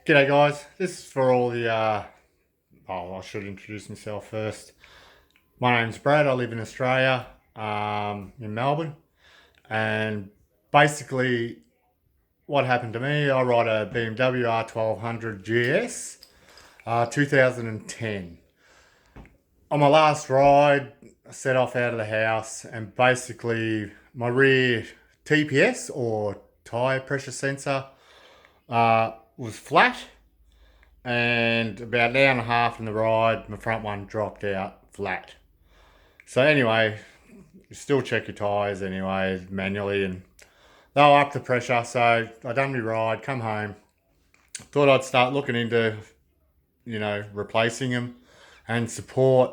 G'day guys, this is for all the, I should introduce myself first. My name's Brad, I live in Australia, in Melbourne, and basically what happened to me, I ride a BMW R1200 GS, 2010. On my last ride, I set off out of the house and basically my rear TPS or tyre pressure sensor was flat, and about an hour and a half in the ride, my front one dropped out flat. So anyway, you still check your tyres anyway, manually, and they were up the pressure. So I done my ride, come home, thought I'd start looking into, replacing them and support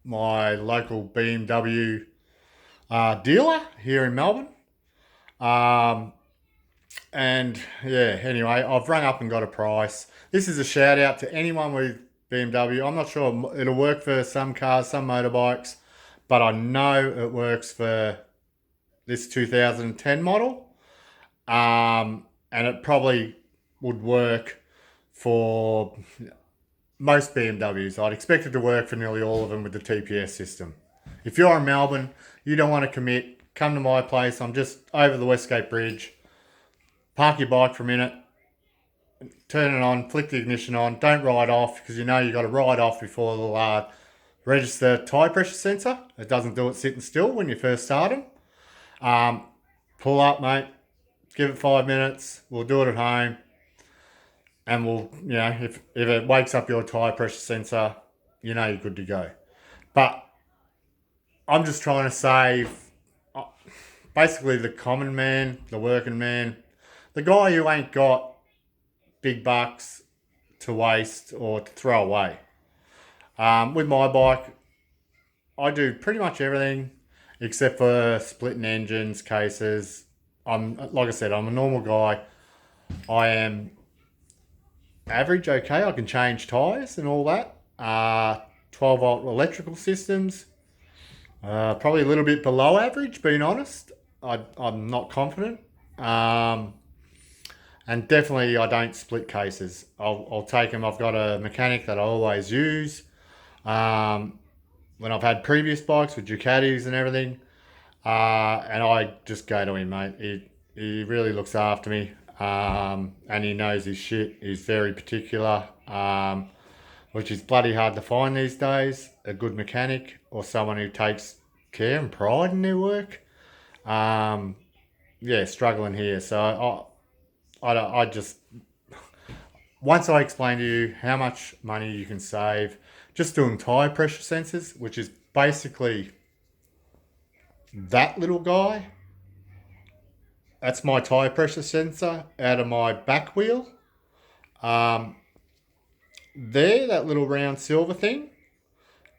my local BMW dealer here in Melbourne. And yeah, anyway, I've rung up and got a price. This is a shout out to anyone with BMW. I'm not sure it'll work for some cars, some motorbikes, but I know it works for this 2010 model. And it probably would work for most BMWs. I'd expect it to work for nearly all of them with the TPS system. If you're in Melbourne, you don't want to commit, come to my place. I'm just over the Westgate Bridge. Park your bike for a minute, turn it on, flick the ignition on, don't ride off because you know you've got to ride off before they'll register tyre pressure sensor. It doesn't do it sitting still when you first start them. Pull up, mate, give it 5 minutes, we'll do it at home, and we'll, if it wakes up your tyre pressure sensor, you know you're good to go. But I'm just trying to save basically the common man, the working man, the guy who ain't got big bucks to waste or to throw away. With my bike, I do pretty much everything except for splitting engines, cases. Like I said, I'm a normal guy. I am average, okay. I can change tyres and all that. 12 volt electrical systems. Probably a little bit below average, being honest. I'm not confident. And definitely I don't split cases. I'll take them. I've got a mechanic that I always use. When I've had previous bikes with Ducatis and everything. And I just go to him, mate. He really looks after me. And he knows his shit. He's very particular. Which is bloody hard to find these days. A good mechanic or someone who takes care and pride in their work. Struggling here. So I just, once I explain to you how much money you can save just doing tyre pressure sensors, which is basically that little guy. That's my tyre pressure sensor out of my back wheel. That little round silver thing,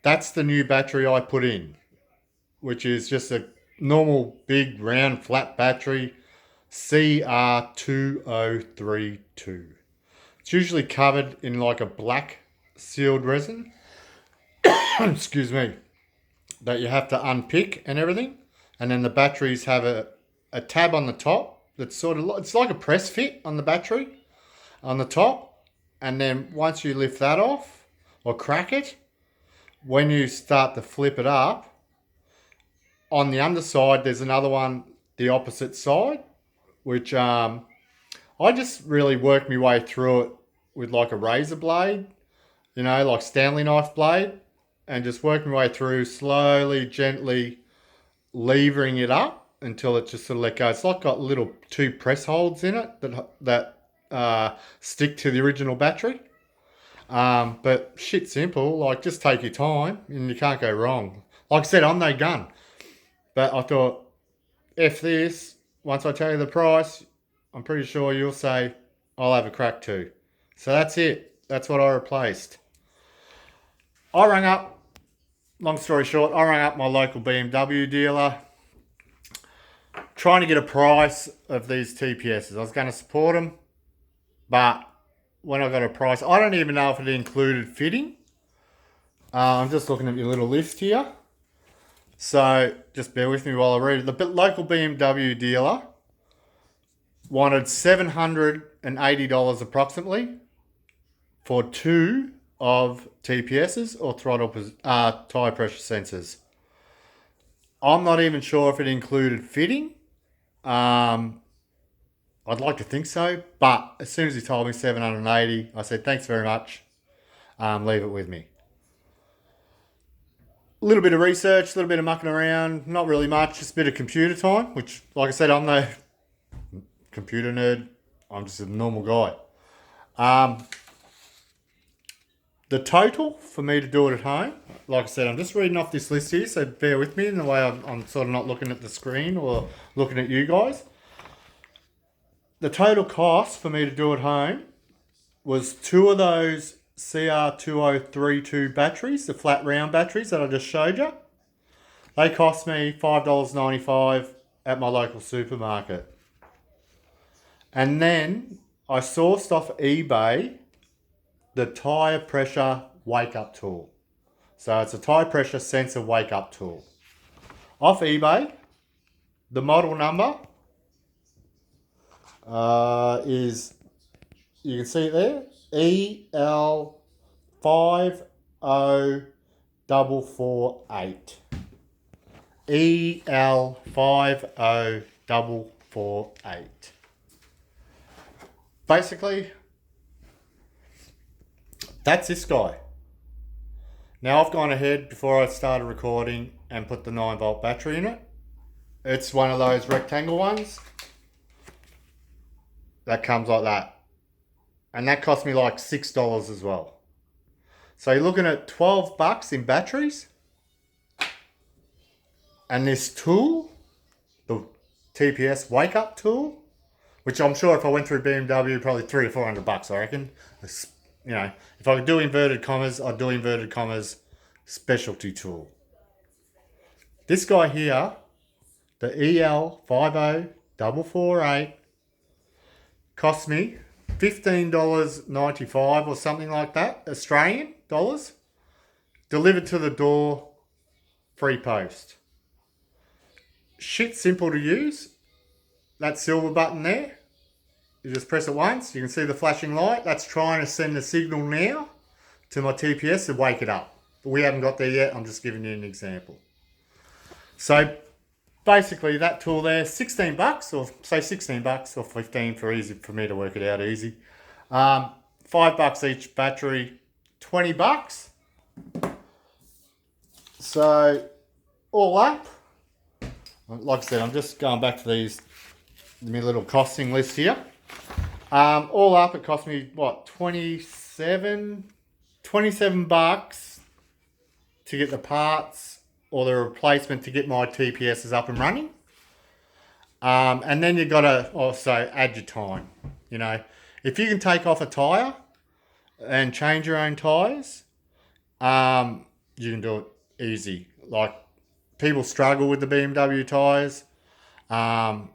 that's the new battery I put in, which is just a normal big round flat battery, CR2032. It's usually covered in like a black sealed resin, excuse me, that you have to unpick and everything. And then the batteries have a tab on the top that's sort of, it's like a press fit on the battery on the top. And then once you lift that off or crack it, when you start to flip it up, on the underside there's another one the opposite side, which I just really work my way through it with like a razor blade, like Stanley knife blade, and just work my way through slowly, gently levering it up until it just sort of let go. It's like got little 2 press holds in it that stick to the original battery. But shit simple, like just take your time and you can't go wrong. Like I said, I'm no gun, but I thought, F this, once I tell you the price, I'm pretty sure you'll say, I'll have a crack too. So that's it. That's what I replaced. I rang up, long story short, I rang up my local BMW dealer, trying to get a price of these TPSs. I was going to support them, but when I got a price, I don't even know if it included fitting. I'm just looking at your little list here. So just bear with me while I read it. The local BMW dealer wanted $780 approximately for 2 of TPSs or throttle tyre pressure sensors. I'm not even sure if it included fitting. I'd like to think so, but as soon as he told me 780, I said, thanks very much. Leave it with me. A little bit of research, a little bit of mucking around, not really much, just a bit of computer time, which, like I said, I'm no computer nerd. I'm just a normal guy. The total for me to do it at home, like I said, I'm just reading off this list here, so bear with me in the way I'm sort of not looking at the screen or looking at you guys. The total cost for me to do at home was 2 of those CR2032 batteries, the flat round batteries that I just showed you. They cost me $5.95 at my local supermarket. And then I sourced off eBay the tyre pressure wake up tool. So it's a tyre pressure sensor wake up tool. Off eBay, the model number is, you can see it there, EL50448. EL50448. Basically, that's this guy. Now I've gone ahead before I started recording and put the 9-volt battery in it. It's one of those rectangle ones that comes like that. And that cost me like $6 as well. So you're looking at $12 in batteries. And this tool, the TPS wake up tool, which I'm sure if I went through BMW, probably $300 or $400, I reckon. You know, if I could do inverted commas, I'd do inverted commas specialty tool. This guy here, the EL50448, cost me $15.95 or something like that, Australian dollars, delivered to the door, free post. Shit simple to use. That silver button there, you just press it once, you can see the flashing light. That's trying to send the signal now to my TPS to wake it up. But we haven't got there yet, I'm just giving you an example. So basically that tool there, $16, or say $16 or 15 for easy for me to work it out easy. $5 each battery, $20. So all up, like I said, I'm just going back to my little costing list here. All up, it cost me what, $27 to get the parts or the replacement to get my TPSs up and running. And then you've got to also add your time. You know, if you can take off a tyre and change your own tyres, you can do it easy. Like, people struggle with the BMW tyres. I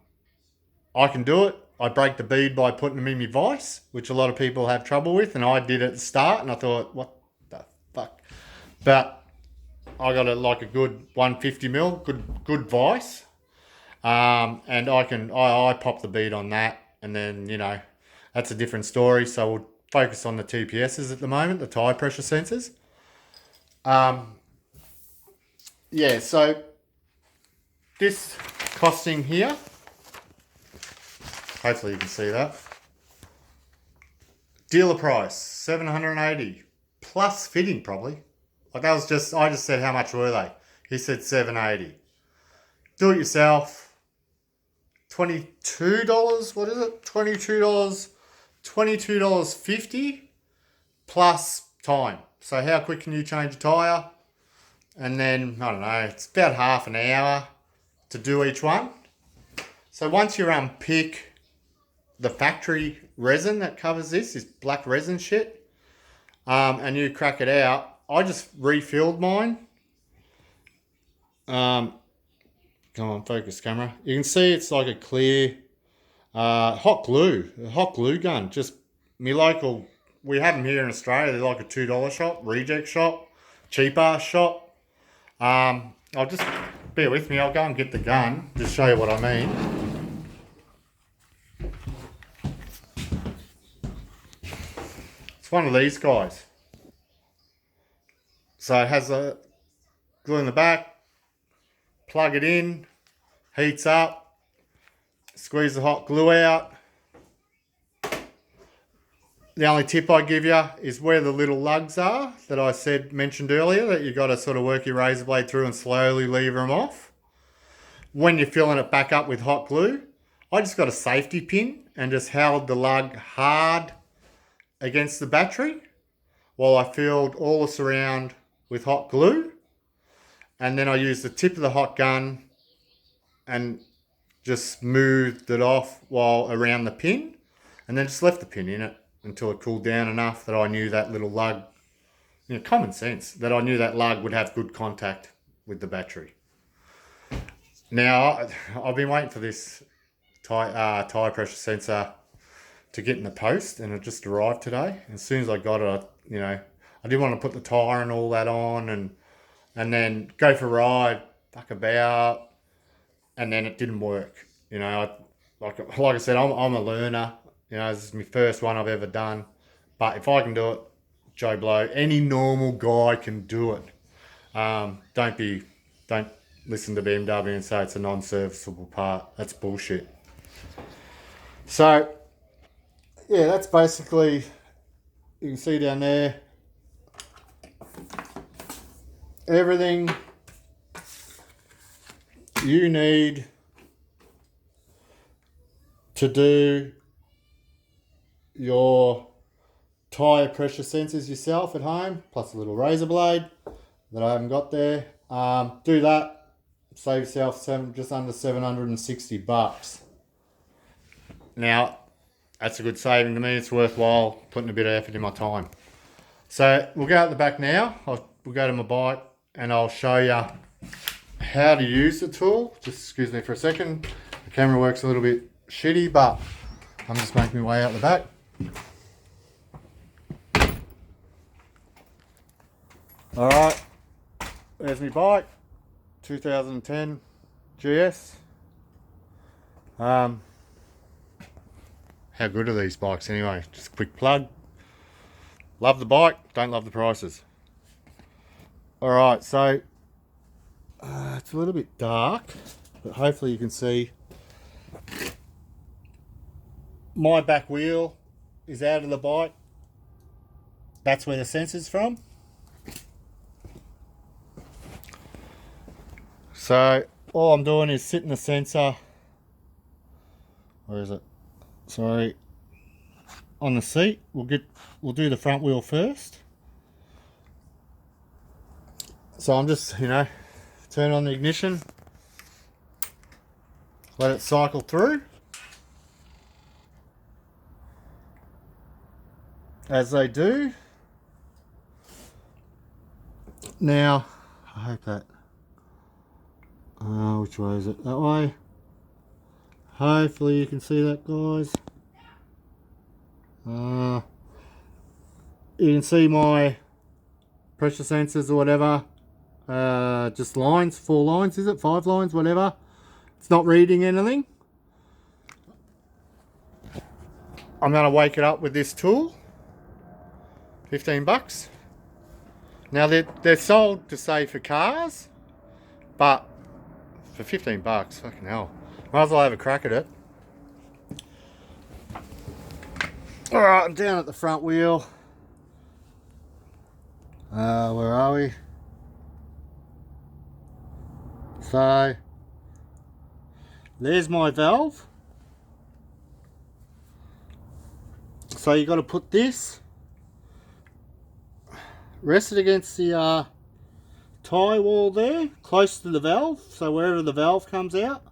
can do it. I break the bead by putting them in my vise, which a lot of people have trouble with, and I did at the start, and I thought, what the fuck? But I got a good 150mm, good vise, and I pop the bead on that, and then, you know, that's a different story. So we'll focus on the TPSs at the moment, the tyre pressure sensors. Yeah, so this costing here, hopefully you can see that. Dealer price, $780 plus fitting probably. Like, that was just, I just said how much were they? He said $780. Do it yourself. $22, what is it? $22.50 plus time. So how quick can you change a tyre? And then, I don't know, it's about half an hour to do each one. So once you unpick the factory resin that covers this black resin shit, and you crack it out, I just refilled mine. Come on, focus camera. You can see it's like a clear hot glue gun. Just me local, we have them here in Australia. They're like a $2 shop, reject shop, cheaper shop. I'll just, bear with me, I'll go and get the gun to show you what I mean. It's one of these guys. So it has a glue in the back, plug it in, heats up, squeeze the hot glue out. The only tip I give you is where the little lugs are that I mentioned earlier, that you've got to sort of work your razor blade through and slowly lever them off. When you're filling it back up with hot glue, I just got a safety pin and just held the lug hard against the battery while I filled all the surround with hot glue. And then I used the tip of the hot gun and just smoothed it off while around the pin, and then just left the pin in it until it cooled down enough that I knew that little lug, common sense, that I knew that lug would have good contact with the battery. Now, I've been waiting for this tyre pressure sensor to get in the post, and it just arrived today. As soon as I got it, I didn't want to put the tyre and all that on and then go for a ride, fuck about, and then it didn't work. Like I said, I'm a learner. This is my first one I've ever done. But if I can do it, Joe Blow, any normal guy can do it. Don't listen to BMW and say it's a non-serviceable part. That's bullshit. So, yeah, that's basically, you can see down there, everything you need to do your tyre pressure sensors yourself at home, plus a little razor blade that I haven't got there. Do that, save yourself just under $760. Now, that's a good saving to me. It's worthwhile putting a bit of effort in my time. So we'll go out the back now. We'll go to my bike and I'll show you how to use the tool. Just excuse me for a second. The camera works a little bit shitty, but I'm just making my way out the back. Alright, there's my bike, 2010 GS. How good are these bikes anyway? Just a quick plug. Love the bike, don't love the prices. Alright, so it's a little bit dark, but hopefully you can see my back wheel is out of the bike. That's where the sensor's from. So all I'm doing is sitting the sensor, where is it? Sorry, on the seat. We'll do the front wheel first. So I'm just, turn on the ignition, let it cycle through. As they do. Now, I hope that, which way is it? That way. Hopefully you can see that, guys. You can see my pressure sensors or whatever. Just lines, 4 lines, is it? 5 lines, whatever. It's not reading anything. I'm going to wake it up with this tool. $15. Now they're sold to say for cars, but for $15, fucking hell, might as well have a crack at it. All right, I'm down at the front wheel. Where are we? So there's my valve. So you got to put this, rest it against the tie wall there, close to the valve, so wherever the valve comes out,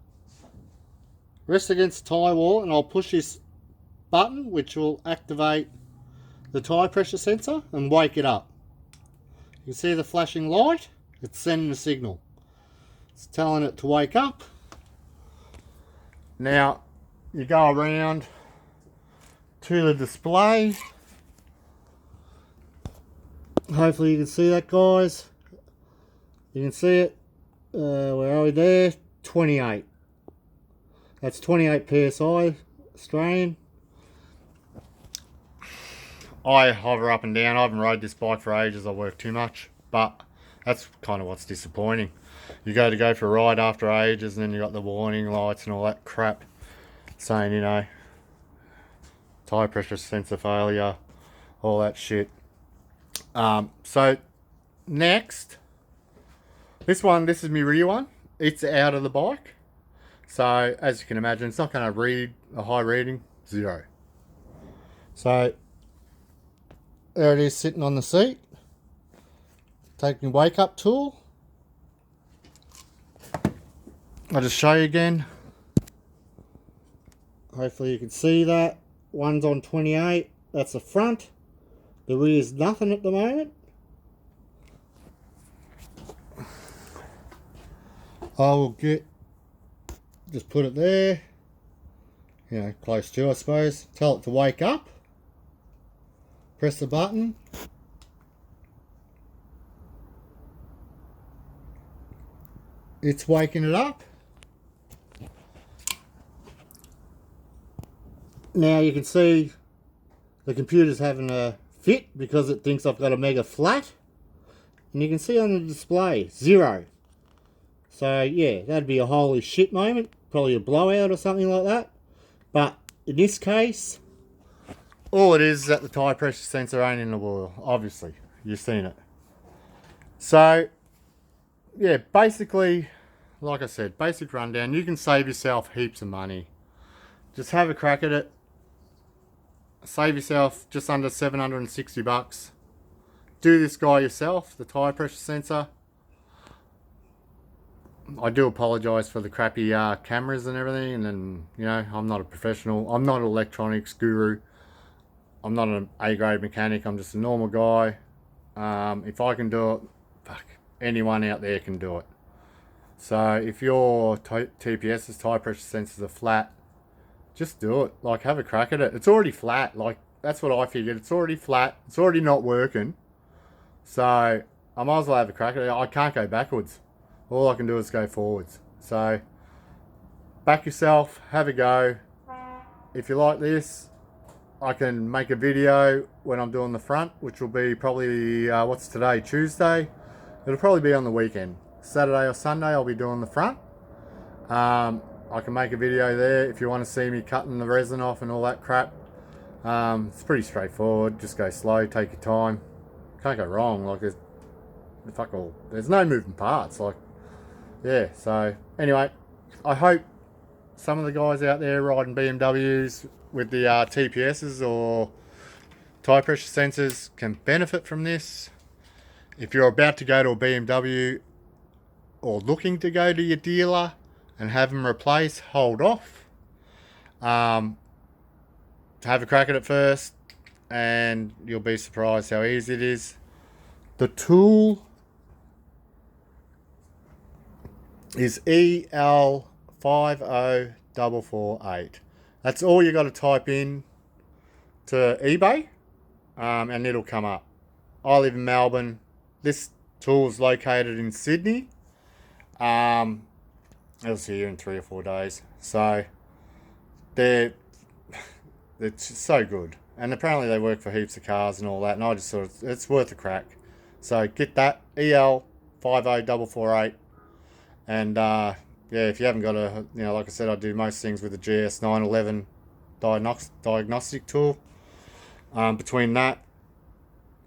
rest against the tie wall, and I'll push this button which will activate the tyre pressure sensor and wake it up. You can see the flashing light, it's sending a signal. It's telling it to wake up. Now you go around to the display. Hopefully you can see that, guys. You can see it. Where are we there? 28. That's 28 PSI Australian. I hover up and down. I haven't rode this bike for ages. I work too much, but that's kind of what's disappointing. You go for a ride after ages, and then you got the warning lights and all that crap saying, you know, tyre pressure sensor failure, all that shit. So next, this is my rear one. It's out of the bike, so as you can imagine, it's not going to read a high reading, 0. So there it is, sitting on the seat. Take my wake up tool. I'll just show you again. Hopefully you can see that. One's on 28. That's the front. The rear's nothing at the moment. I will just put it there. You know, close to, I suppose. Tell it to wake up. Press the button. It's waking it up. Now you can see the computer's having a fit because it thinks I've got a mega flat. And you can see on the display, 0. So yeah, that'd be a holy shit moment. Probably a blowout or something like that. But in this case, all it is that the tyre pressure sensor ain't in the wheel. Obviously, you've seen it. So yeah, basically, like I said, basic rundown. You can save yourself heaps of money. Just have a crack at it. Save yourself just under $760. Do this guy yourself, the tyre pressure sensor. I do apologise for the crappy cameras and everything, and then, you know, I'm not a professional. I'm not an electronics guru. I'm not an A-grade mechanic. I'm just a normal guy. If I can do it, fuck, anyone out there can do it. So if your TPS's tyre pressure sensors are flat, just do it. Like, have a crack at it. It's already flat. Like, that's what I figured. It's already flat. It's already not working. So I might as well have a crack at it. I can't go backwards. All I can do is go forwards. So back yourself, have a go. If you like this, I can make a video when I'm doing the front, which will be probably, what's today, Tuesday? It'll probably be on the weekend. Saturday or Sunday I'll be doing the front. I can make a video there if you want to see me cutting the resin off and all that crap. It's pretty straightforward. Just go slow, take your time. Can't go wrong. Like, there's no moving parts. Like, yeah. So anyway, I hope some of the guys out there riding BMWs with the TPSs or tyre pressure sensors can benefit from this. If you're about to go to a BMW or looking to go to your dealer and have them replaced, hold off. Have a crack at it first, and you'll be surprised how easy it is. The tool is EL50448. That's all you got to type in to eBay, and it'll come up. I live in Melbourne. This tool is located in Sydney. It'll see you in 3 or 4 days. So it's so good, and apparently they work for heaps of cars and all that. And I just thought it's worth a crack. So get that, EL50448. And yeah, if you haven't got a, you know, like I said, I do most things with the GS911 diagnostic tool. Between that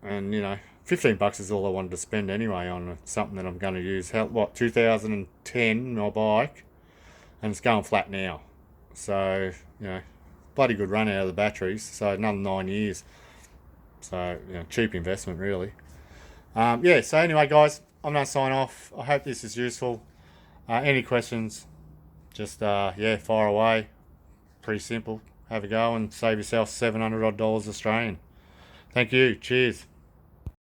and, you know, $15 is all I wanted to spend anyway on something that I'm going to use. 2010 my bike, and it's going flat now. So, you know, bloody good run out of the batteries. So another 9 years. So, you know, cheap investment really. Yeah. So anyway, guys, I'm going to sign off. I hope this is useful. Any questions? Just yeah, fire away. Pretty simple. Have a go and save yourself $700 Australian. Thank you. Cheers.